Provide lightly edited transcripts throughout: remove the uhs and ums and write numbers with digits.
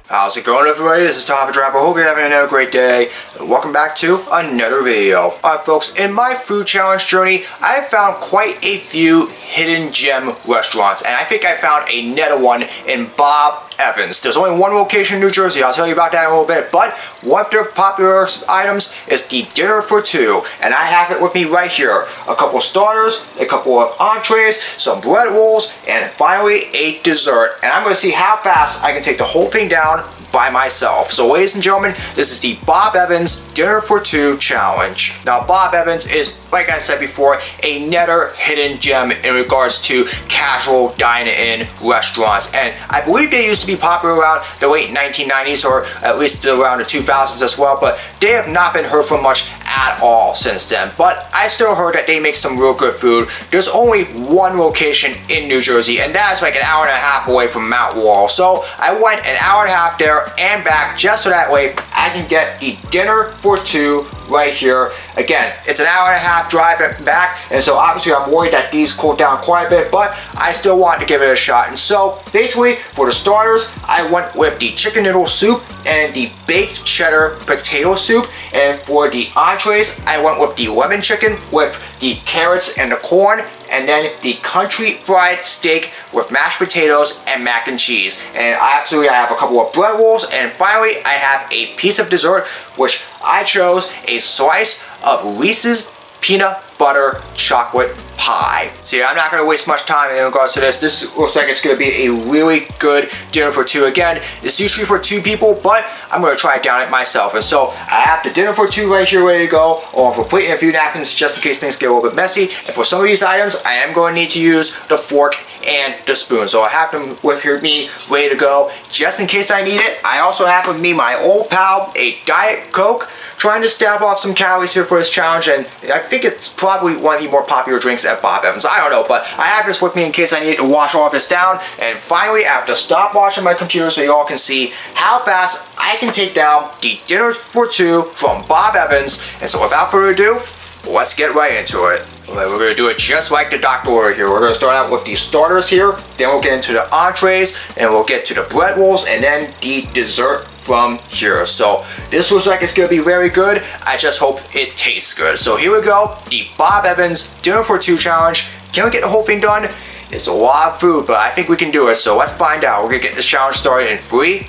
How's it going, everybody? This is Top Drop. I hope you're having another great day. Welcome back to another video. Alright folks, in my food challenge journey, I have found quite a few hidden gem restaurants, and I think I found another one in Bob Evans. There's only one location in New Jersey. I'll tell you about that in a little bit, but one of their popular items is the dinner for two, and I have it with me right here. A couple of starters, a couple of entrees, some bread rolls, and finally a dessert. And I'm going to see how fast I can take the whole thing down by myself. So ladies and gentlemen, this is the Bob Evans Dinner for Two Challenge. Now Bob Evans is, like I said before, another hidden gem in regards to casual dine-in restaurants, and I believe they used to be popular around the late 1990s or at least around the 2000s as well, but they have not been heard from much at all since then. But I still heard that they make some real good food. There's only one location in New Jersey, and that's like an hour and a half away from Mount Laurel. So I went an hour and a half there and back just so that way I can get the dinner for two right here. Again, it's an hour and a half drive and back, and so obviously I'm worried that these cool down quite a bit, but I still want to give it a shot. And so basically for the starters, I went with the chicken noodle soup and the baked cheddar potato soup, and for the entrees I went with the lemon chicken with the carrots and the corn, and then the country fried steak with mashed potatoes and mac and cheese. And I have a couple of bread rolls, and finally I have a piece of dessert, which I chose a slice of Reese's peanut butter chocolate pie. See, I'm not going to waste much time in regards to this. This looks like it's going to be a really good dinner for two. Again, it's usually for two people, but I'm going to try it down it myself. And so I have the dinner for two right here ready to go, along with a plate and a few napkins just in case things get a little bit messy. And for some of these items, I am going to need to use the fork and the spoon. So I have them with me ready to go just in case I need it. I also have with me my old pal, a Diet Coke, trying to stave off some calories here for this challenge, and I think it's probably one of the more popular drinks at Bob Evans. I don't know, but I have this with me in case I need to wash all of this down. And finally, I have to stop watching my computer so you all can see how fast I can take down the dinner for two from Bob Evans. And so without further ado, let's get right into it. Alright, we're going to do it just like the doctor order here. We're going to start out with the starters here, then we'll get into the entrees, and we'll get to the bread rolls, and then the dessert from here. So this looks like it's going to be very good. I just hope it tastes good. So here we go, the Bob Evans Dinner for Two Challenge. Can we get the whole thing done? It's a lot of food, but I think we can do it. So let's find out. We're going to get this challenge started in 3,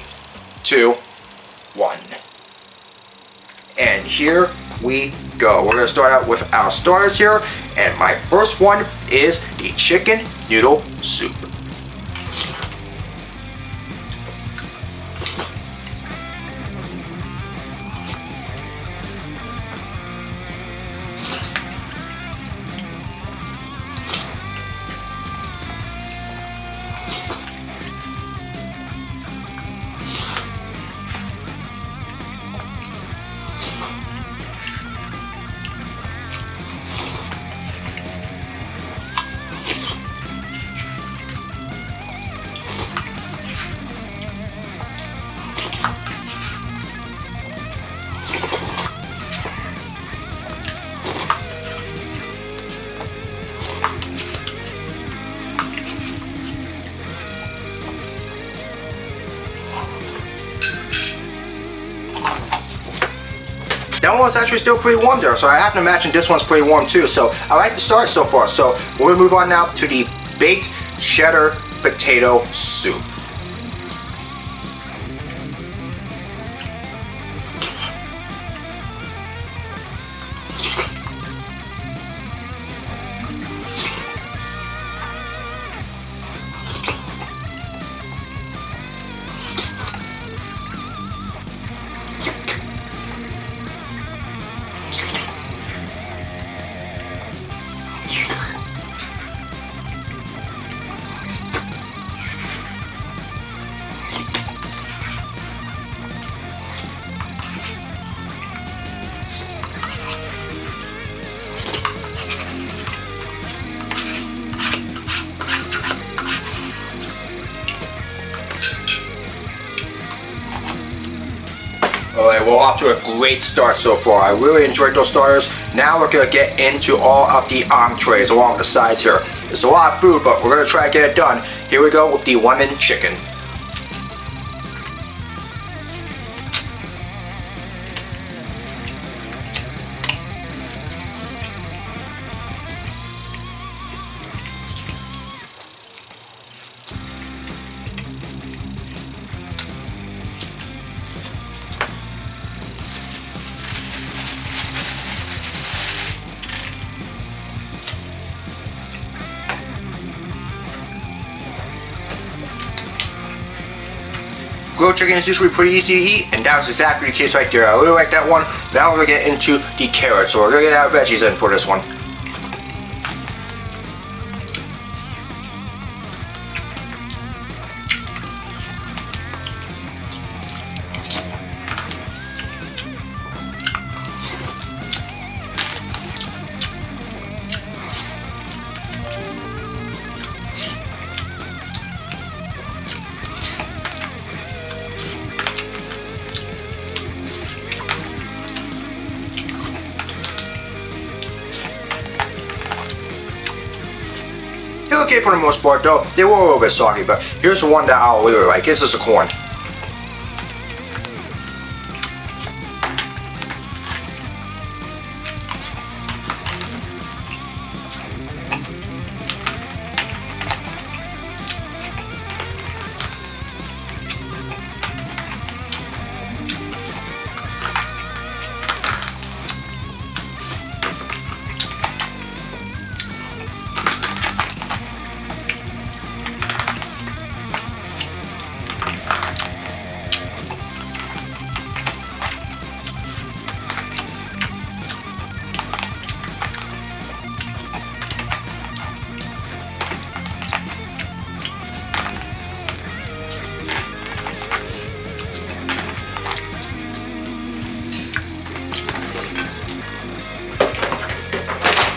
2, 1. And here we go. We're going to start out with our starters here, and my first one is the chicken noodle soup. That one's actually still pretty warm there, so I have to imagine this one's pretty warm too. So I like the start so far. So we're gonna move on now to the baked cheddar potato soup. Alright, we're off to a great start so far. I really enjoyed those starters. Now we're gonna get into all of the entrees along the sides here. It's a lot of food, but we're gonna try to get it done. Here we go with the lemon chicken. Grilled chicken is usually pretty easy to eat, and that was exactly the case right there. I really like that one. Now we're gonna get into the carrots, so we're gonna get our veggies in for this one. They're okay for the most part though. They were a little bit soggy, but here's the one that I'll really like. This is the corn.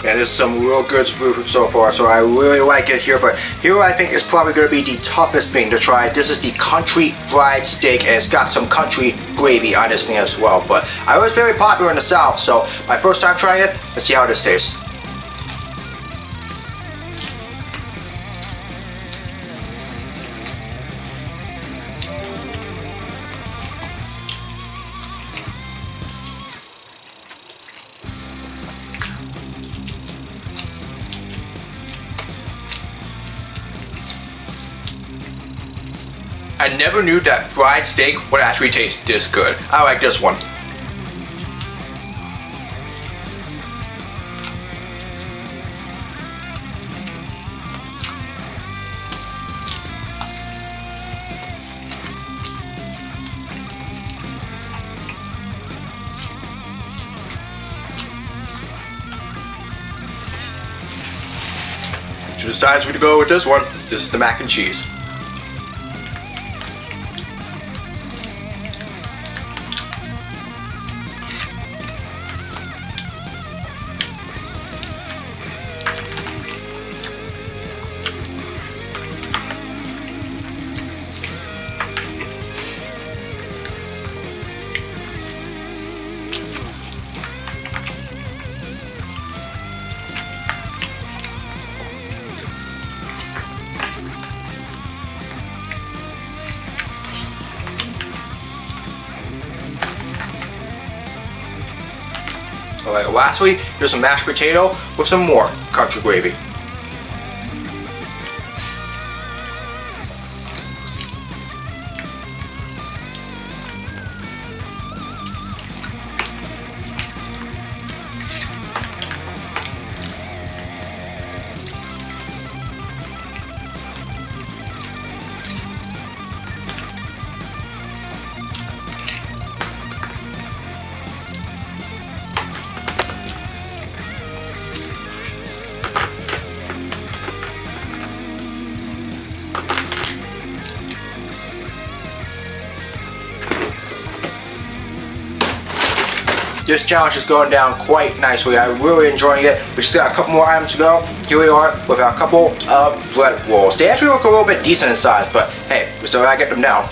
And this is some real good food so far, so I really like it here. But here I think is probably going to be the toughest thing to try. This is the country fried steak, and it's got some country gravy on this thing as well. But I was very popular in the South, so my first time trying it, let's see how this tastes. I never knew that fried steak would actually taste this good. I like this one. To the sides we go with this one. This is the mac and cheese. Alright, lastly, here's some mashed potato with some more country gravy. This challenge is going down quite nicely. I'm really enjoying it. We just got a couple more items to go. Here we are with a couple of bread rolls. They actually look a little bit decent in size, but hey, we still gotta get them down.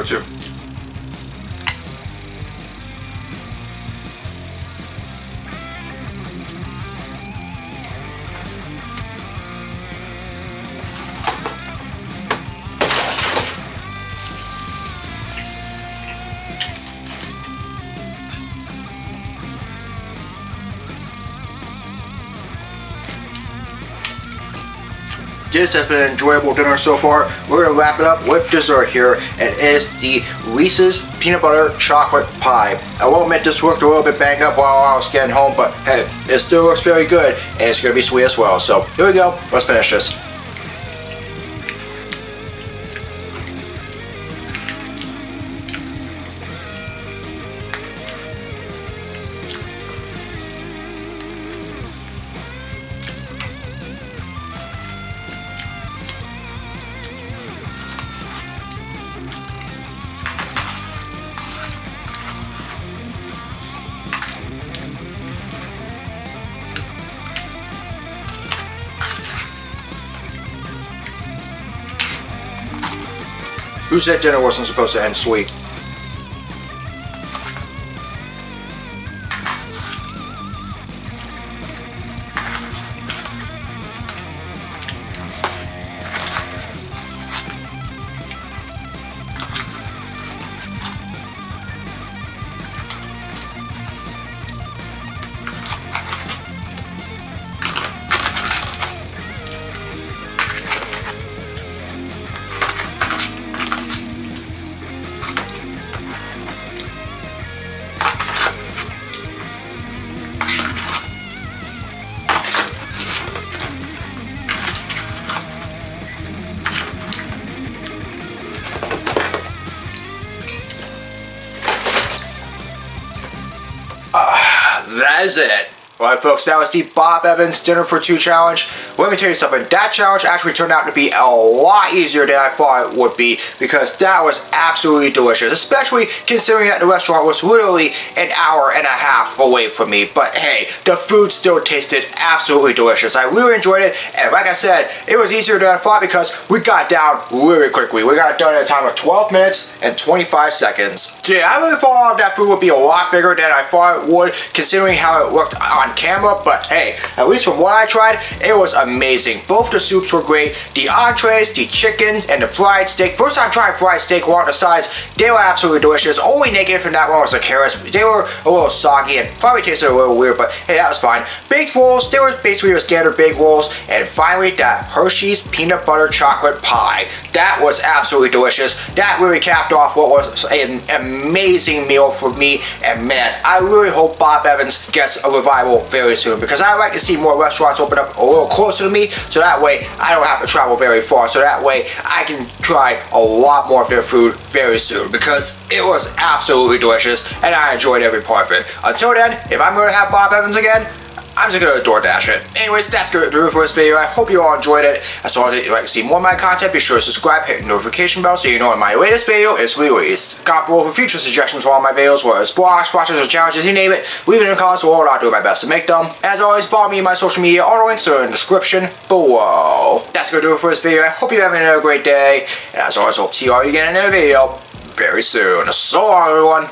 too. This has been an enjoyable dinner so far. We're gonna wrap it up with dessert here, and it is the Reese's peanut butter chocolate pie. I will admit this looked a little bit banged up while I was getting home, but hey, it still looks very good, and it's gonna be sweet as well. So here we go. Let's finish this. Who said dinner wasn't supposed to end sweet? That is it. Alright folks, that was the Bob Evans Dinner for Two challenge. Let me tell you something, that challenge actually turned out to be a lot easier than I thought it would be, because that was absolutely delicious, especially considering that the restaurant was literally an hour and a half away from me. But hey, the food still tasted absolutely delicious. I really enjoyed it, and like I said, it was easier than I thought because we got down really quickly. We got it done in a time of 12 minutes and 25 seconds. So yeah, I really thought that food would be a lot bigger than I thought it would, considering how it looked on camera, but hey, at least from what I tried, it was amazing. Both the soups were great, the entrees, the chicken, and the fried steak. First time trying fried steak, weren't the size, they were absolutely delicious. Only negative from that one was the carrots. They were a little soggy and probably tasted a little weird, but hey, that was fine. Baked rolls, they were basically your standard baked rolls, and finally that Hershey's peanut butter chocolate pie. That was absolutely delicious. That really capped off what was an amazing meal for me, and man, I really hope Bob Evans gets a revival very soon, because I like to see more restaurants open up a little closer to me, so that way I don't have to travel very far, so that way I can try a lot more of their food very soon, because it was absolutely delicious and I enjoyed every part of it. Until then, if I'm going to have Bob Evans again, I'm just gonna DoorDash it. Anyways, that's gonna do it for this video. I hope you all enjoyed it. As long as you'd like to see more of my content, be sure to subscribe, hit the notification bell so you know when my latest video is released. Comment below for future suggestions for all my videos, whether it's blogs, watches, or challenges, you name it. Leave it in the comments below, I'll do my best to make them. As always, follow me on my social media. All the links are in the description below. That's gonna do it for this video. I hope you're having a great day. And as always, hope to see all you again in another video very soon. So long, everyone.